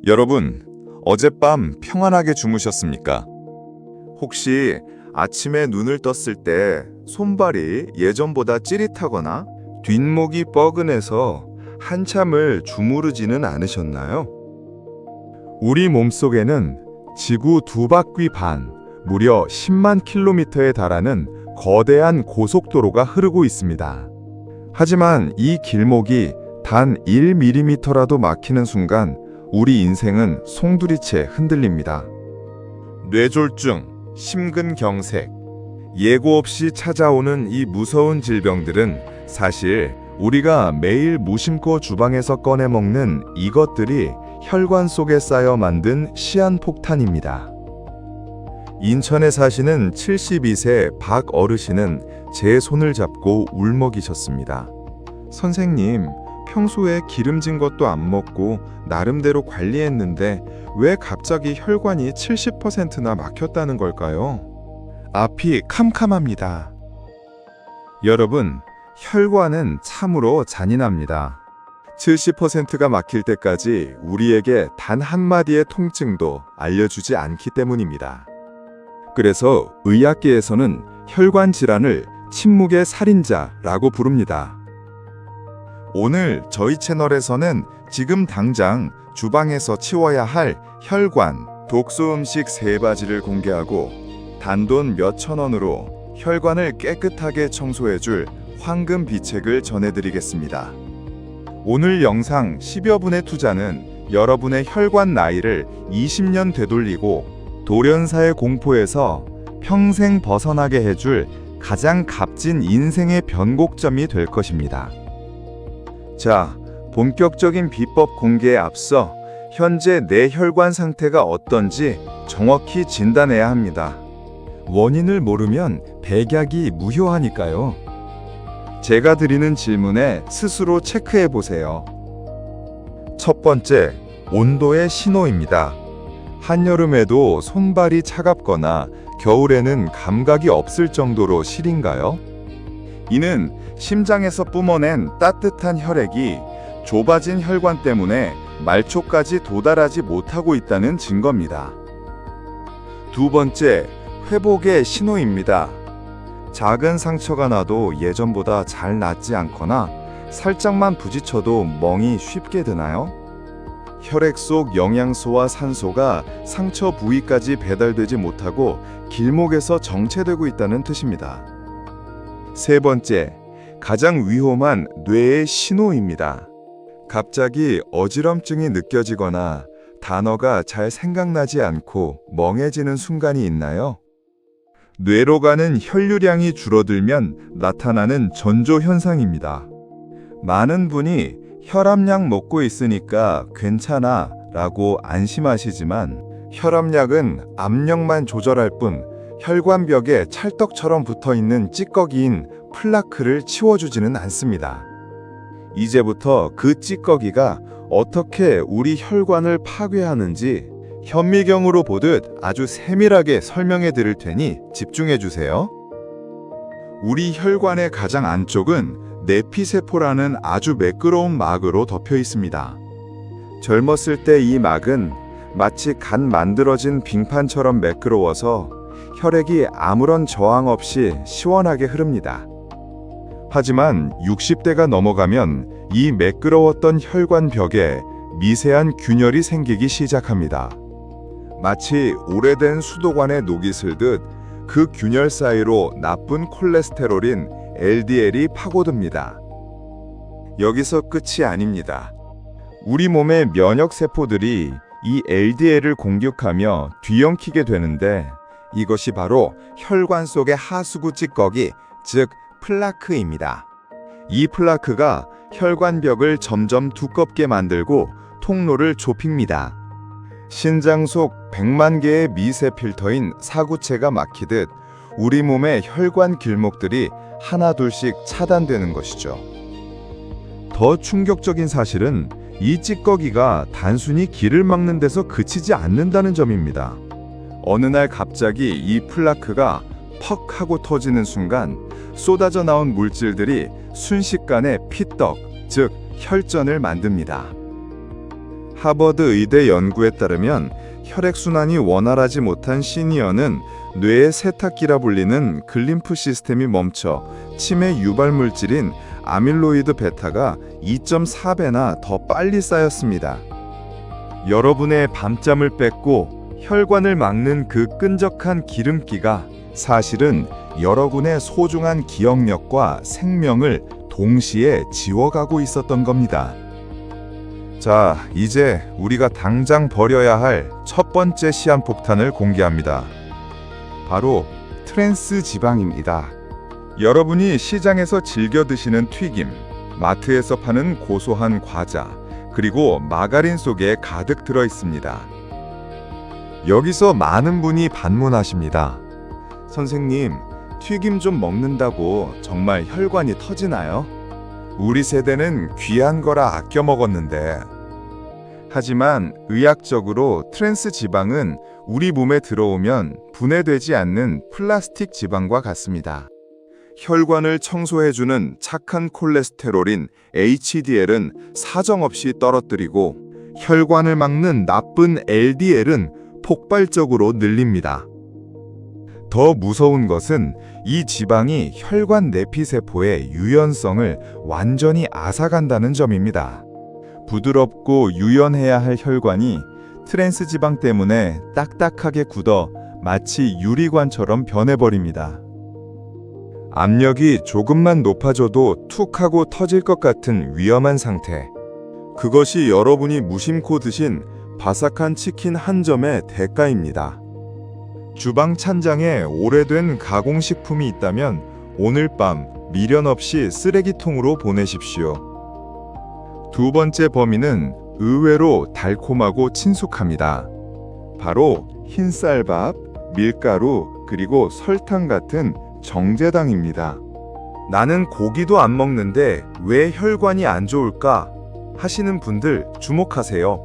여러분, 어젯밤 평안하게 주무셨습니까? 혹시 아침에 눈을 떴을 때 손발이 예전보다 찌릿하거나 뒷목이 뻐근해서 한참을 주무르지는 않으셨나요? 우리 몸속에는 지구 2바퀴 반, 무려 10만 킬로미터에 달하는 거대한 고속도로가 흐르고 있습니다. 하지만 이 길목이 단 1mm라도 막히는 순간 우리 인생은 송두리째 흔들립니다. 뇌졸중, 심근경색, 예고 없이 찾아오는 이 무서운 질병들은 사실 우리가 매일 무심코 주방에서 꺼내 먹는 이것들이 혈관 속에 쌓여 만든 시한폭탄입니다. 인천에 사시는 72세 박 어르신은 제 손을 잡고 울먹이셨습니다. 선생님, 평소에 기름진 것도 안 먹고 나름대로 관리했는데 왜 갑자기 혈관이 70%나 막혔다는 걸까요? 앞이 캄캄합니다. 여러분, 혈관은 참으로 잔인합니다. 70%가 막힐 때까지 우리에게 단 한마디의 통증도 알려주지 않기 때문입니다. 그래서 의학계에서는 혈관 질환을 침묵의 살인자라고 부릅니다. 오늘 저희 채널에서는 지금 당장 주방에서 치워야 할 혈관, 독소 음식 3가지를 공개하고 단돈 몇천 원으로 혈관을 깨끗하게 청소해줄 황금 비책을 전해드리겠습니다. 오늘 영상 10여 분의 투자는 여러분의 혈관 나이를 20년 되돌리고 돌연사의 공포에서 평생 벗어나게 해줄 가장 값진 인생의 변곡점이 될 것입니다. 자, 본격적인 비법 공개에 앞서 현재 내 혈관 상태가 어떤지 정확히 진단해야 합니다. 원인을 모르면 백약이 무효하니까요. 제가 드리는 질문에 스스로 체크해 보세요. 첫 번째, 온도의 신호입니다. 한여름에도 손발이 차갑거나 겨울에는 감각이 없을 정도로 시린가요? 이는 심장에서 뿜어낸 따뜻한 혈액이 좁아진 혈관 때문에 말초까지 도달하지 못하고 있다는 증거입니다. 두 번째, 회복의 신호입니다. 작은 상처가 나도 예전보다 잘 낫지 않거나 살짝만 부딪혀도 멍이 쉽게 드나요? 혈액 속 영양소와 산소가 상처 부위까지 배달되지 못하고 길목에서 정체되고 있다는 뜻입니다. 세 번째, 가장 위험한 뇌의 신호입니다. 갑자기 어지럼증이 느껴지거나 단어가 잘 생각나지 않고 멍해지는 순간이 있나요? 뇌로 가는 혈류량이 줄어들면 나타나는 전조 현상입니다. 많은 분이 혈압약 먹고 있으니까 괜찮아 라고 안심하시지만 혈압약은 압력만 조절할 뿐 혈관벽에 찰떡처럼 붙어있는 찌꺼기인 플라크를 치워주지는 않습니다. 이제부터 그 찌꺼기가 어떻게 우리 혈관을 파괴하는지 현미경으로 보듯 아주 세밀하게 설명해 드릴 테니 집중해 주세요. 우리 혈관의 가장 안쪽은 내피세포라는 아주 매끄러운 막으로 덮여 있습니다. 젊었을 때 이 막은 마치 간 만들어진 빙판처럼 매끄러워서 혈액이 아무런 저항 없이 시원하게 흐릅니다. 하지만 60대가 넘어가면 이 매끄러웠던 혈관 벽에 미세한 균열이 생기기 시작합니다. 마치 오래된 수도관에 녹이 슬듯 그 균열 사이로 나쁜 콜레스테롤인 LDL이 파고듭니다. 여기서 끝이 아닙니다. 우리 몸의 면역세포들이 이 LDL을 공격하며 뒤엉키게 되는데 이것이 바로 혈관 속의 하수구 찌꺼기, 즉 플라크입니다. 이 플라크가 혈관벽을 점점 두껍게 만들고 통로를 좁힙니다. 신장 속 100만 개의 미세 필터인 사구체가 막히듯 우리 몸의 혈관 길목들이 하나둘씩 차단되는 것이죠. 더 충격적인 사실은 이 찌꺼기가 단순히 길을 막는 데서 그치지 않는다는 점입니다. 어느 날 갑자기 이 플라크가 퍽 하고 터지는 순간 쏟아져 나온 물질들이 순식간에 피떡, 즉 혈전을 만듭니다. 하버드 의대 연구에 따르면 혈액순환이 원활하지 못한 시니어는 뇌의 세탁기라 불리는 글림프 시스템이 멈춰 치매 유발 물질인 아밀로이드 베타가 2.4배나 더 빨리 쌓였습니다. 여러분의 밤잠을 뺏고 혈관을 막는 그 끈적한 기름기가 사실은 여러분의 소중한 기억력과 생명을 동시에 지워가고 있었던 겁니다. 자, 이제 우리가 당장 버려야 할 첫 번째 시한폭탄을 공개합니다. 바로 트랜스 지방입니다. 여러분이 시장에서 즐겨 드시는 튀김, 마트에서 파는 고소한 과자, 그리고 마가린 속에 가득 들어 있습니다. 여기서 많은 분이 반문하십니다. 선생님, 튀김 좀 먹는다고 정말 혈관이 터지나요? 우리 세대는 귀한 거라 아껴 먹었는데. 하지만 의학적으로 트랜스 지방은 우리 몸에 들어오면 분해되지 않는 플라스틱 지방과 같습니다. 혈관을 청소해주는 착한 콜레스테롤인 HDL은 사정없이 떨어뜨리고 혈관을 막는 나쁜 LDL은 폭발적으로 늘립니다. 더 무서운 것은 이 지방이 혈관 내피세포의 유연성을 완전히 앗아간다는 점입니다. 부드럽고 유연해야 할 혈관이 트랜스 지방 때문에 딱딱하게 굳어 마치 유리관처럼 변해버립니다. 압력이 조금만 높아져도 툭 하고 터질 것 같은 위험한 상태. 그것이 여러분이 무심코 드신 바삭한 치킨 한 점의 대가입니다. 주방 찬장에 오래된 가공식품이 있다면 오늘 밤 미련 없이 쓰레기통으로 보내십시오. 두 번째 범인은 의외로 달콤하고 친숙합니다. 바로 흰쌀밥, 밀가루, 그리고 설탕 같은 정제당입니다. 나는 고기도 안 먹는데 왜 혈관이 안 좋을까 하시는 분들 주목하세요.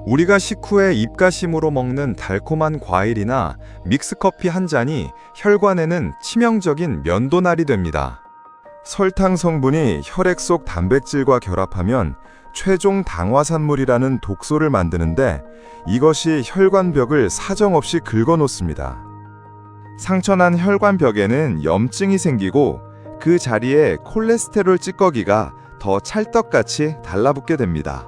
우리가 식후에 입가심으로 먹는 달콤한 과일이나 믹스커피 한 잔이 혈관에는 치명적인 면도날이 됩니다. 설탕 성분이 혈액 속 단백질과 결합하면 최종 당화산물이라는 독소를 만드는데 이것이 혈관벽을 사정없이 긁어놓습니다. 상처난 혈관벽에는 염증이 생기고 그 자리에 콜레스테롤 찌꺼기가 더 찰떡같이 달라붙게 됩니다.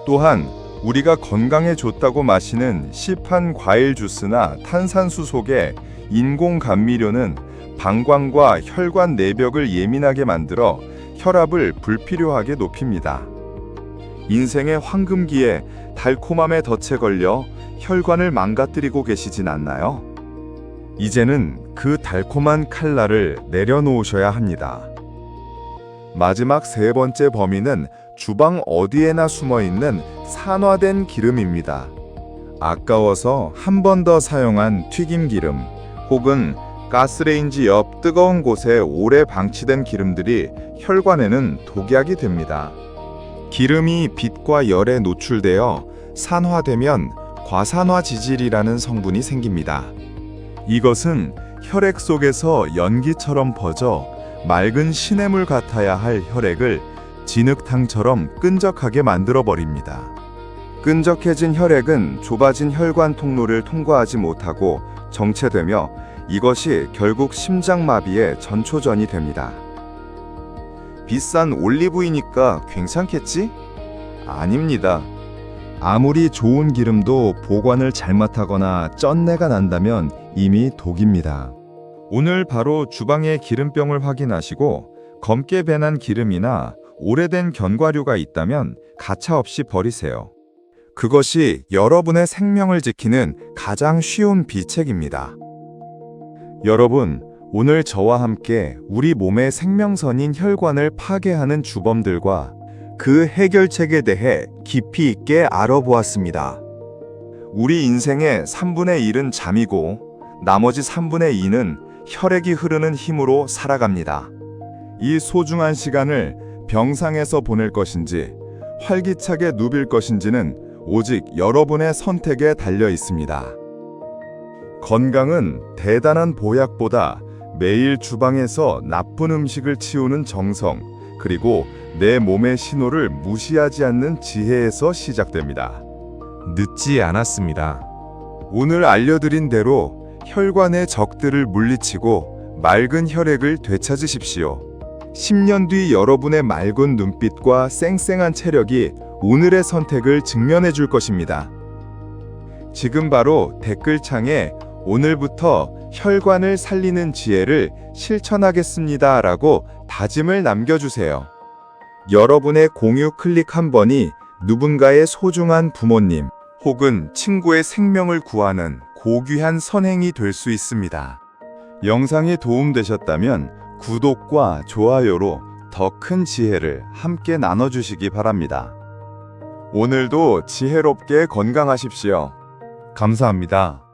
또한 우리가 건강에 좋다고 마시는 시판 과일 주스나 탄산수 속에 인공 감미료는 방광과 혈관 내벽을 예민하게 만들어 혈압을 불필요하게 높입니다. 인생의 황금기에 달콤함에 덫에 걸려 혈관을 망가뜨리고 계시진 않나요? 이제는 그 달콤한 칼날을 내려놓으셔야 합니다. 마지막 세 번째 범인은 주방 어디에나 숨어있는 산화된 기름입니다. 아까워서 한 번 더 사용한 튀김기름 혹은 가스레인지 옆 뜨거운 곳에 오래 방치된 기름들이 혈관에는 독약이 됩니다. 기름이 빛과 열에 노출되어 산화되면 과산화지질이라는 성분이 생깁니다. 이것은 혈액 속에서 연기처럼 퍼져 맑은 시냇물 같아야 할 혈액을 진흙탕처럼 끈적하게 만들어버립니다. 끈적해진 혈액은 좁아진 혈관 통로를 통과하지 못하고 정체되며 이것이 결국 심장마비의 전초전이 됩니다. 비싼 올리브유니까 괜찮겠지? 아닙니다. 아무리 좋은 기름도 보관을 잘못하거나 쩐내가 난다면 이미 독입니다. 오늘 바로 주방의 기름병을 확인하시고 검게 배난 기름이나 오래된 견과류가 있다면 가차없이 버리세요. 그것이 여러분의 생명을 지키는 가장 쉬운 비책입니다. 여러분, 오늘 저와 함께 우리 몸의 생명선인 혈관을 파괴하는 주범들과 그 해결책에 대해 깊이 있게 알아보았습니다. 우리 인생의 3분의 1은 잠이고 나머지 3분의 2는 혈액이 흐르는 힘으로 살아갑니다. 이 소중한 시간을 병상에서 보낼 것인지 활기차게 누빌 것인지는 오직 여러분의 선택에 달려 있습니다. 건강은 대단한 보약보다 매일 주방에서 나쁜 음식을 치우는 정성, 그리고 내 몸의 신호를 무시하지 않는 지혜에서 시작됩니다. 늦지 않았습니다. 오늘 알려드린 대로 혈관의 적들을 물리치고 맑은 혈액을 되찾으십시오. 10년 뒤 여러분의 맑은 눈빛과 쌩쌩한 체력이 오늘의 선택을 증명해 줄 것입니다. 지금 바로 댓글창에 오늘부터 혈관을 살리는 지혜를 실천하겠습니다 라고 다짐을 남겨주세요. 여러분의 공유 클릭 한 번이 누군가의 소중한 부모님 혹은 친구의 생명을 구하는 고귀한 선행이 될 수 있습니다. 영상이 도움되셨다면 구독과 좋아요로 더 큰 지혜를 함께 나눠주시기 바랍니다. 오늘도 지혜롭게 건강하십시오. 감사합니다.